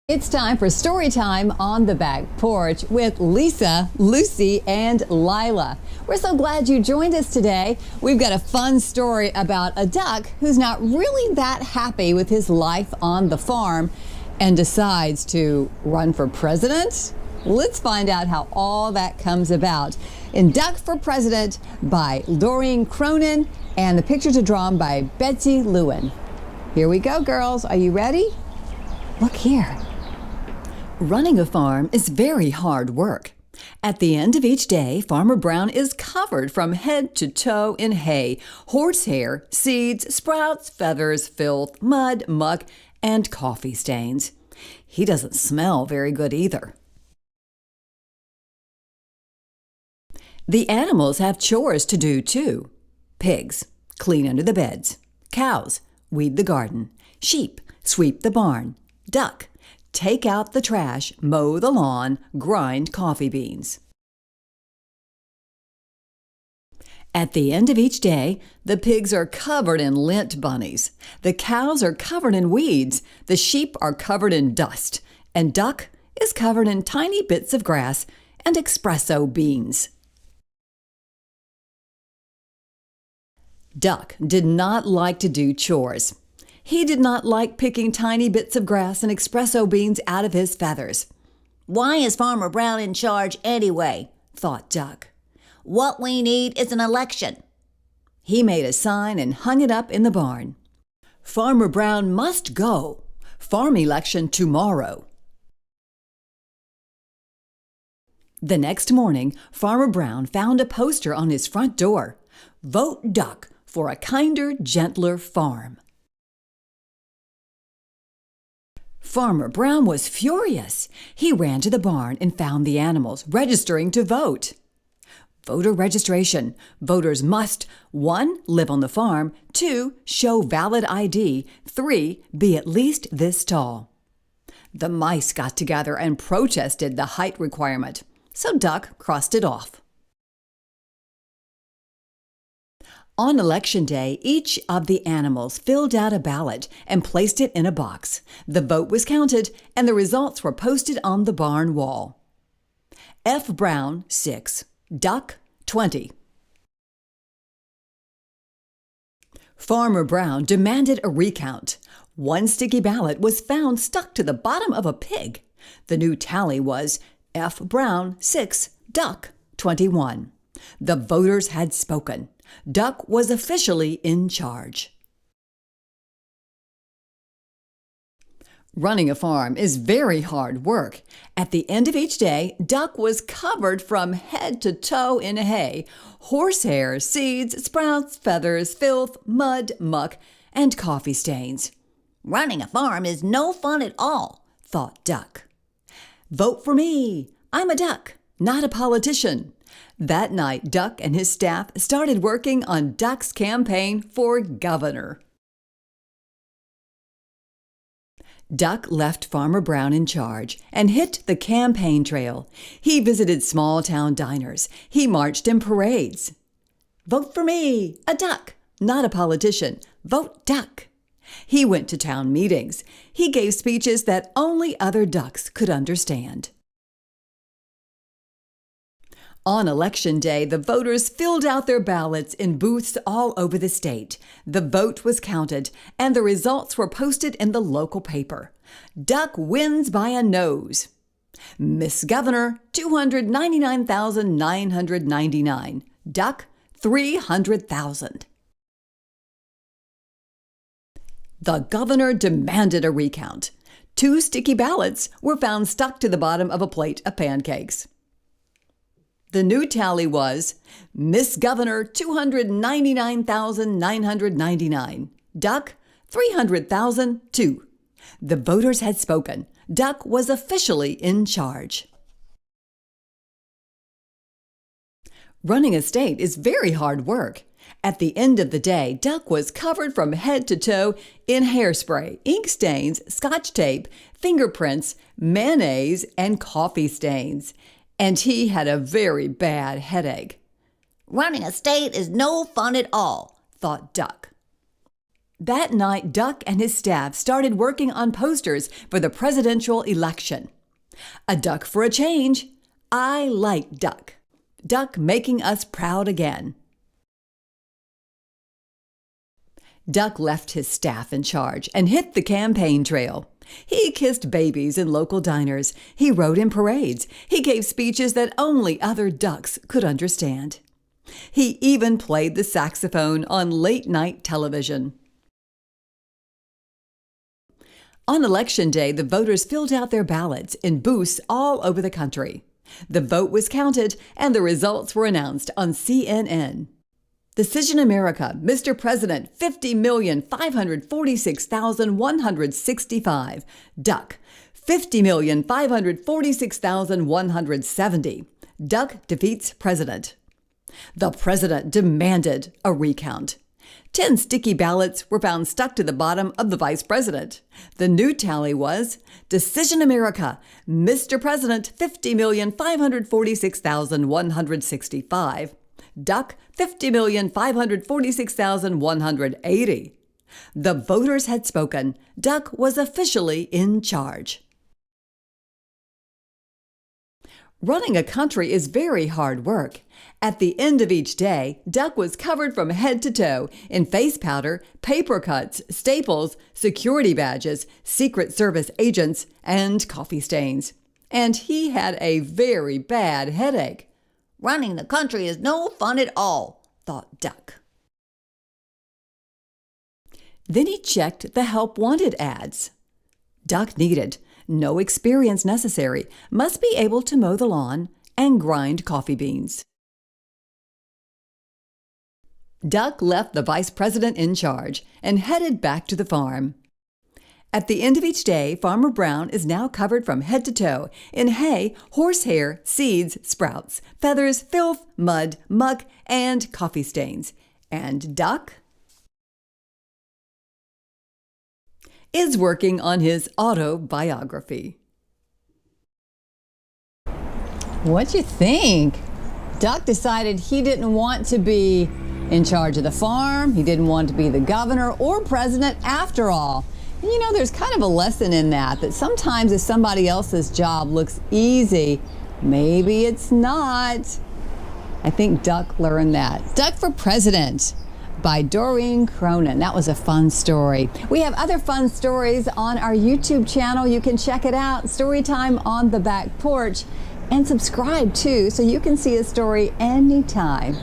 It's time for story time on the back porch with Lisa, Lucy, and Lila. We're so glad you joined us today. We've got a fun story about a duck who's not really that happy with his life on the farm and decides to run for president. Let's find out how all that comes about in Duck for President by Doreen Cronin and the pictures are drawn by Betsy Lewin. Here we go, girls. Are you ready? Look here. Running a farm is very hard work. At the end of each day, Farmer Brown is covered from head to toe in hay, horsehair, seeds, sprouts, feathers, filth, mud, muck, and coffee stains. He doesn't smell very good either. The animals have chores to do too. Pigs, clean under the beds. Cows, weed the garden. Sheep, sweep the barn. Duck, take out the trash, mow the lawn, grind coffee beans. At the end of each day, the pigs are covered in lint bunnies. The cows are covered in weeds. The sheep are covered in dust. And Duck is covered in tiny bits of grass and espresso beans. Duck did not like to do chores. He did not like picking tiny bits of grass and espresso beans out of his feathers. Why is Farmer Brown in charge anyway? Thought Duck. What we need is an election. He made a sign and hung it up in the barn. Farmer Brown must go. Farm election tomorrow. The next morning, Farmer Brown found a poster on his front door. Vote Duck for a kinder, gentler farm. Farmer Brown was furious. He ran to the barn and found the animals registering to vote. Voter registration. Voters must 1. Live on the farm, 2. Show valid ID, 3. Be at least this tall. The mice got together and protested the height requirement, so Duck crossed it off. On Election Day, each of the animals filled out a ballot and placed it in a box. The vote was counted, and the results were posted on the barn wall. F. Brown, 6. Duck, 20. Farmer Brown demanded a recount. One sticky ballot was found stuck to the bottom of a pig. The new tally was F. Brown, 6. Duck, 21. The voters had spoken. Duck was officially in charge. Running a farm is very hard work. At the end of each day, Duck was covered from head to toe in hay, horsehair, seeds, sprouts, feathers, filth, mud, muck, and coffee stains. Running a farm is no fun at all, thought Duck. Vote for me. I'm a duck, not a politician. That night, Duck and his staff started working on Duck's campaign for governor. Duck left Farmer Brown in charge and hit the campaign trail. He visited small-town diners. He marched in parades. Vote for me, a duck, not a politician. Vote Duck. He went to town meetings. He gave speeches that only other ducks could understand. On Election Day, the voters filled out their ballots in booths all over the state. The vote was counted, and the results were posted in the local paper. Duck wins by a nose. Miss Governor, 299,999. Duck, 300,000. The governor demanded a recount. 2 sticky ballots were found stuck to the bottom of a plate of pancakes. The new tally was Miss Governor 299,999. Duck 300,002. The voters had spoken. Duck was officially in charge. Running a state is very hard work. At the end of the day, Duck was covered from head to toe in hairspray, ink stains, scotch tape, fingerprints, mayonnaise, and coffee stains. And he had a very bad headache. Running a state is no fun at all, thought Duck. That night, Duck and his staff started working on posters for the presidential election. A duck for a change. I like Duck. Duck making us proud again. Duck left his staff in charge and hit the campaign trail. He kissed babies in local diners. He rode in parades. He gave speeches that only other ducks could understand. He even played the saxophone on late-night television. On Election Day, the voters filled out their ballots in booths all over the country. The vote was counted, and the results were announced on CNN. Decision America, Mr. President, 50,546,165. Duck, 50,546,170. Duck defeats President. The President demanded a recount. 10 sticky ballots were found stuck to the bottom of the Vice President. The new tally was Decision America, Mr. President, 50,546,165. Duck, 50,546,180. The voters had spoken. Duck was officially in charge. Running a country is very hard work. At the end of each day, Duck was covered from head to toe in face powder, paper cuts, staples, security badges, Secret Service agents, and coffee stains. And he had a very bad headache. Running the country is no fun at all, thought Duck. Then he checked the help wanted ads. Duck needed no experience necessary, must be able to mow the lawn and grind coffee beans. Duck left the Vice President in charge and headed back to the farm. At the end of each day, Farmer Brown is now covered from head to toe in hay, horsehair, seeds, sprouts, feathers, filth, mud, muck, and coffee stains. And Duck is working on his autobiography. What'd you think? Duck decided he didn't want to be in charge of the farm. He didn't want to be the governor or president after all. And you know, there's kind of a lesson in that sometimes if somebody else's job looks easy, maybe it's not. I think Duck learned that. Duck for President by Doreen Cronin. That was a fun story. We have other fun stories on our YouTube channel. You can check it out, Storytime on the Back Porch, and subscribe too so you can see a story anytime.